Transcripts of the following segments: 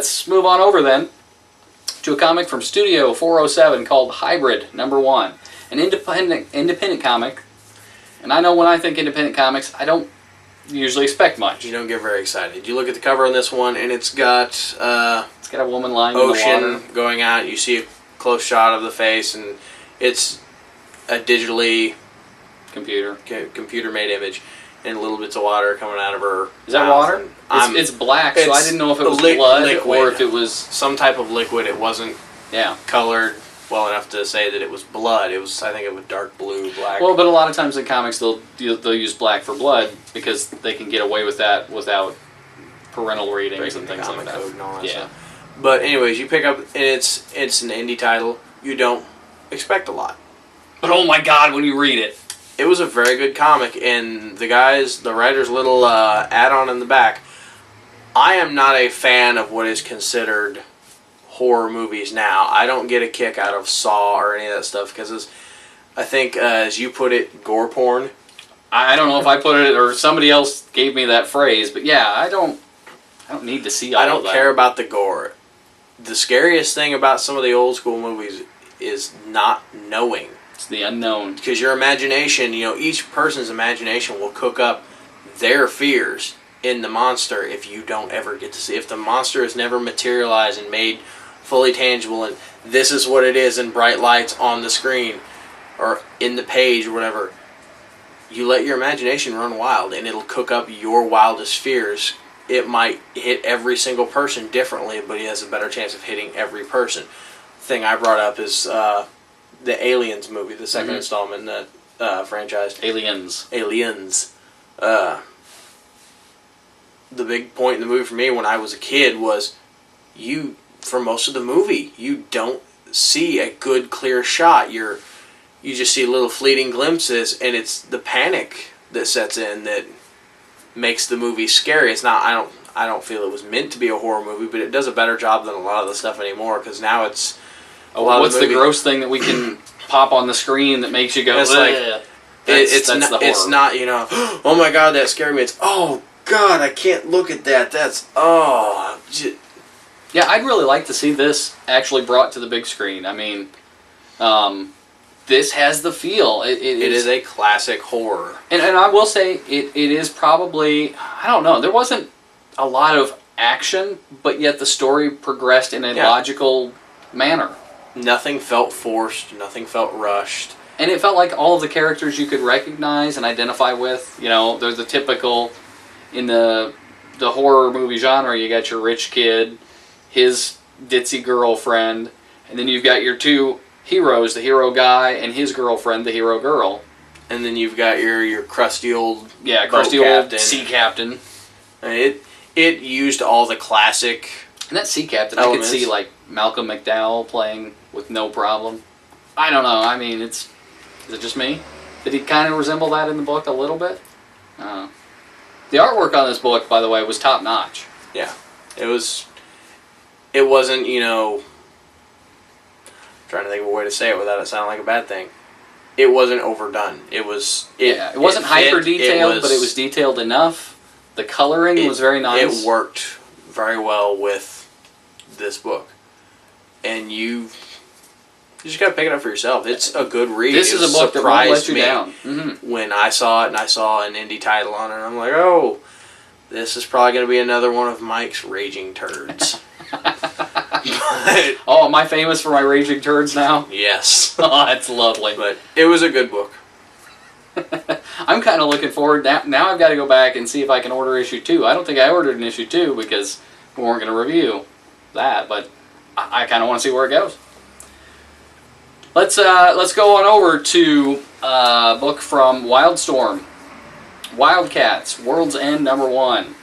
let's move on over then to a comic from Studio 407 called Hybrid #1, an independent comic. And I know when I think independent comics, I don't usually expect much. You don't get very excited. You look at the cover on this one, and it's got a woman lying in the water, ocean going out. You see a close shot of the face, and it's a digitally computer-made image, and little bits of water coming out of her. Is that water? It's black, so I didn't know if it was blood liquid, or if it was some type of liquid. It wasn't colored well enough to say that it was blood. It was, I think, it was dark blue, black. Well, but a lot of times in comics they'll use black for blood because they can get away with that without parental ratings and things like that. Code and all that stuff. But anyways, you pick up, and it's an indie title. You don't expect a lot. But oh my God, when you read it. It was a very good comic, and the writer's little add-on in the back. I am not a fan of what is considered horror movies now. I don't get a kick out of Saw or any of that stuff because, I think, as you put it, gore porn. I don't know if I put it or somebody else gave me that phrase, but yeah, I don't need to see all of that. I don't care about the gore. The scariest thing about some of the old school movies is not knowing. It's the unknown. Because your imagination, each person's imagination will cook up their fears in the monster if you don't ever get to see. If the monster is never materialized and made fully tangible and this is what it is in bright lights on the screen or in the page or whatever, you let your imagination run wild and it'll cook up your wildest fears. It might hit every single person differently, but it has a better chance of hitting every person. The thing I brought up is the Aliens movie, the second installment in that franchise. Aliens. The big point in the movie for me when I was a kid was for most of the movie, you don't see a good, clear shot. You just see little fleeting glimpses, and it's the panic that sets in that makes the movie scary. It's not. I don't feel it was meant to be a horror movie, but it does a better job than a lot of the stuff anymore. Because now it's what's the gross thing that we can pop on the screen that makes you go? It's like it's not oh my God, that scared me. It's oh God, I can't look at that. That's yeah, I'd really like to see this actually brought to the big screen. I mean, this has the feel. It is a classic horror. And I will say, it is probably, I don't know, there wasn't a lot of action, but yet the story progressed in a logical manner. Nothing felt forced, nothing felt rushed. And it felt like all of the characters you could recognize and identify with. They're the typical, in the horror movie genre, you got your rich kid, his ditzy girlfriend, and then you've got your two heroes, the hero guy and his girlfriend, the hero girl. And then you've got your crusty old old sea captain. And it used all the classic and that sea captain, elements. I could see like Malcolm McDowell playing with no problem. I don't know. I mean, is it just me? Did he kind of resemble that in the book a little bit? The artwork on this book, by the way, was top notch. Yeah, it wasn't, trying to think of a way to say it without it sounding like a bad thing. It wasn't overdone. It wasn't hyper detailed, but it was detailed enough. The coloring was very nice. It worked very well with this book. And you just got to pick it up for yourself. It's a good read. This is a book that won't let you down. When I saw it and I saw an indie title on it, I'm like, oh, this is probably going to be another one of Mike's raging turds. Oh, am I famous for my raging turds now? Yes. Oh, that's lovely. But it was a good book. I'm kind of looking forward. Now I've got to go back and see if I can order issue 2. I don't think I ordered an issue 2 because we weren't going to review that, but I kind of want to see where it goes. Let's go on over to a book from Wildstorm. Wildcats, World's End #1.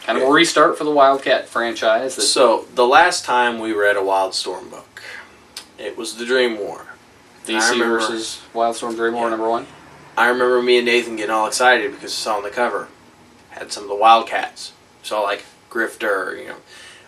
Kind of a restart for the Wildcat franchise. So, the last time we read a Wildstorm book, it was the Dream War. DC versus Wildstorm Dream War #1. I remember me and Nathan getting all excited because we saw on the cover. Had some of the Wildcats. Saw like Grifter,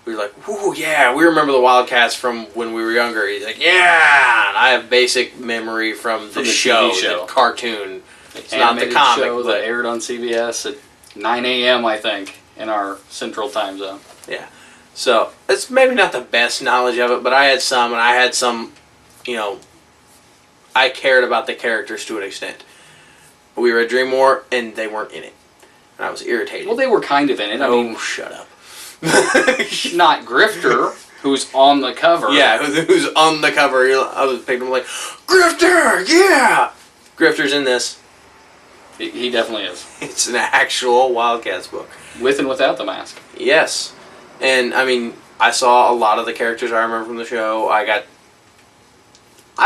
We were like, whoo, yeah, we remember the Wildcats from when we were younger. He's like, yeah! And I have basic memory from the show, the cartoon. It's not the comic. Show that aired on CBS at 9 a.m., I think, in our central time zone. Yeah. So it's maybe not the best knowledge of it, but I had some, and I had some, I cared about the characters to an extent. We read Dream War, and they weren't in it. And I was irritated. Well, they were kind of in it. I mean, shut up. not Grifter, who's on the cover. Yeah, who's on the cover. I was picking him like, Grifter, yeah! Grifter's in this. He definitely is. It's an actual Wildcats book. With and without the mask. Yes. And, I mean, I saw a lot of the characters I remember from the show. I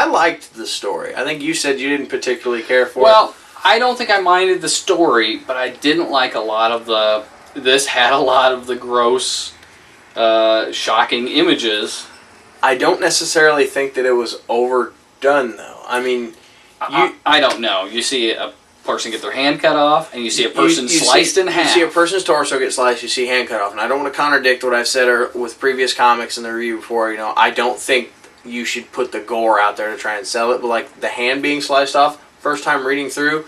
liked the story. I think you said you didn't particularly care for it. Well, I don't think I minded the story, but I didn't like a lot of the... This had a lot of the gross, shocking images. I don't necessarily think that it was overdone, though. I mean... I don't know. You see a person get their hand cut off, and you see a person sliced in half. You see a person's torso get sliced, you see hand cut off. And I don't want to contradict what I've said with previous comics in the review before. I don't think you should put the gore out there to try and sell it, but like the hand being sliced off, first time reading through,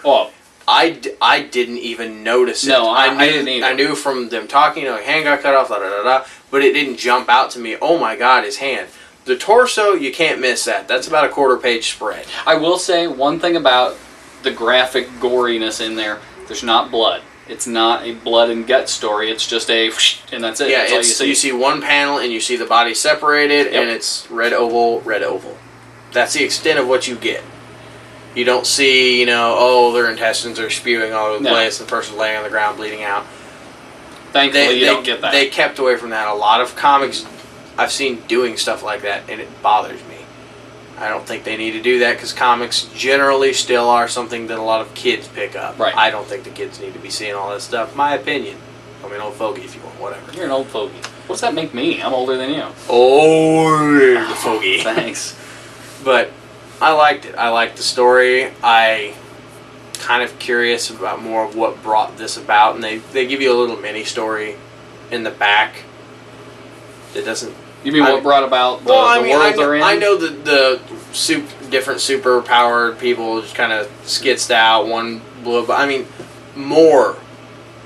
I didn't even notice it. No, I didn't either. I knew from them talking, hand got cut off, but it didn't jump out to me, oh my god, his hand. The torso, you can't miss that. That's about a quarter-page spread. I will say one thing about the graphic goriness in there. There's not blood. It's not a blood and gut story. It's just a whoosh, and that's it. Yeah, that's all you see. You see one panel and you see the body separated, and it's red oval, red oval. That's the extent of what you get. You don't see, their intestines are spewing all over the place, and the person's laying on the ground bleeding out. Thankfully, you don't get that. They kept away from that. A lot of comics I've seen doing stuff like that, and it bothers me. I don't think they need to do that because comics generally still are something that a lot of kids pick up. Right. I don't think the kids need to be seeing all that stuff. My opinion. I'm an old fogey if you want, whatever. You're an old fogey. What does that make me? I'm older than you. Old fogey. Thanks. But I liked it. I liked the story. I kind of curious about more of what brought this about, and they give you a little mini story in the back. It doesn't. You mean what brought about the world they're in? I know that the different super-powered people just kind of skitzed out. One blew up. I mean, more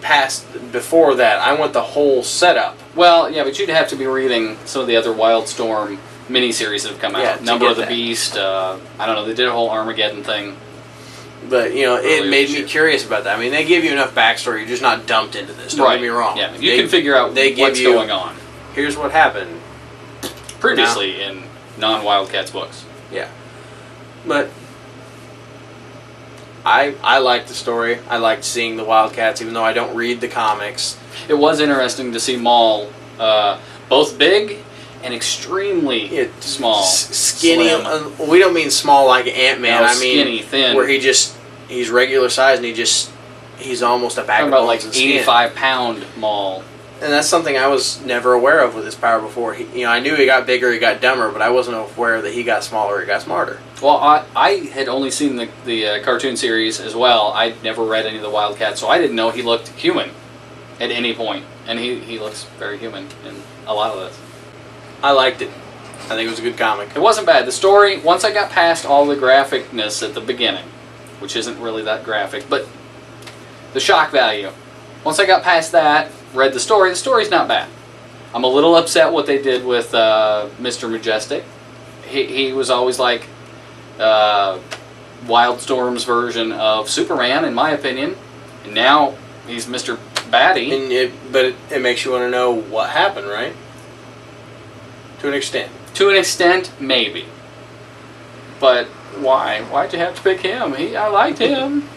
past before that. I want the whole setup. Well, yeah, but you'd have to be reading some of the other Wildstorm miniseries that have come out. Number of the Beast. I don't know. They did a whole Armageddon thing. But, it made me curious about that. I mean, they give you enough backstory. You're just not dumped into this. Don't get me wrong. Yeah, you can figure out what's going on. Here's what happened. Previously in non-Wildcats books. Yeah. But I liked the story. I liked seeing the Wildcats, even though I don't read the comics. It was interesting to see Maul both big and extremely small. Skinny. We don't mean small like Ant-Man. No, I mean skinny, thin. Where he's regular size and he's almost a bag of about bones like and 85-pound Maul. And that's something I was never aware of with his power before. I knew he got bigger, he got dumber, but I wasn't aware that he got smaller, he got smarter. Well, I had only seen the cartoon series as well. I'd never read any of the Wildcats, so I didn't know he looked human at any point. And he looks very human in a lot of this. I liked it. I think it was a good comic. It wasn't bad. The story, once I got past all the graphicness at the beginning, which isn't really that graphic, but the shock value, once I got past that, read the story's not bad. I'm a little upset what they did with Mr. Majestic. He was always like Wildstorm's version of Superman, in my opinion. And now he's Mr. Batty. But it makes you want to know what happened, right? To an extent. To an extent, maybe. But why? Why'd you have to pick him? I liked him.